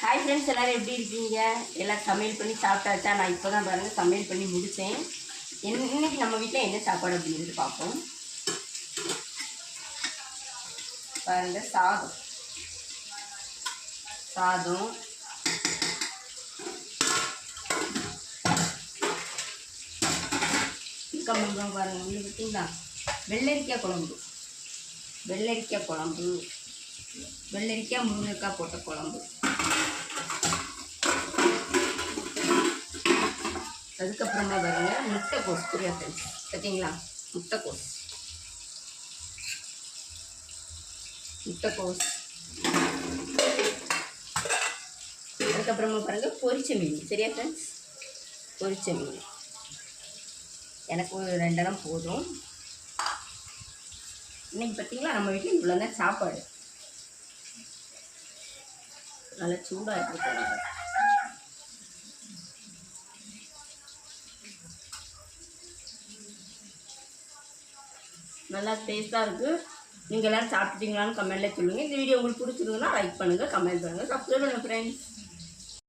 Hi friends, எல்லோரும் எப்படி இருக்கீங்க? எல்லாம் சமையல் பண்ணி சாப்பிட்டாச்சா? நான் இப்போ தான் பாருங்கள் சமையல் பண்ணி முடித்தேன். இன்றைக்கி நம்ம வீட்டில் என்ன சாப்பாடு அப்படிங்கிறது பார்ப்போம். பாருங்கள், சாதம் கம்பம் பாருங்கள். இங்கே பார்த்தீங்களா, வெள்ளரிக்காய் குழம்பு, வெள்ளரிக்காய் முருங்கைக்காய் போட்ட குழம்பு. அதுக்கப்புறமா பாருங்கள், முட்டைக்கோஸ் புரியா ஃப்ரெண்ட்ஸ், பார்த்தீங்களா? முட்டைக்கோஸ் அதுக்கப்புறமா பாருங்கள், பொரிச்ச மீன். சரியா ஃப்ரெண்ட்ஸ்? பொரிச்ச மீன் எனக்கு ஒரு 2 இடம் போதும். இன்னைக்கு பார்த்தீங்களா, நம்ம வீட்டில் இவ்வளோ தான் சாப்பாடு. நல்லா சூடாக எடுத்துக்கோங்க. நல்லா டேஸ்ட்டாக இருக்குது. நீங்கள் எல்லோரும் சாப்பிட்டீங்களான்னு கமெண்ட்டில் சொல்லுங்கள். இந்த வீடியோ உங்களுக்கு பிடிச்சிருந்ததுன்னா லைக் பண்ணுங்கள், கமெண்ட் பண்ணுங்கள், சப்ஸ்கிரைப் பண்ணுங்கள் ஃப்ரெண்ட்ஸ்.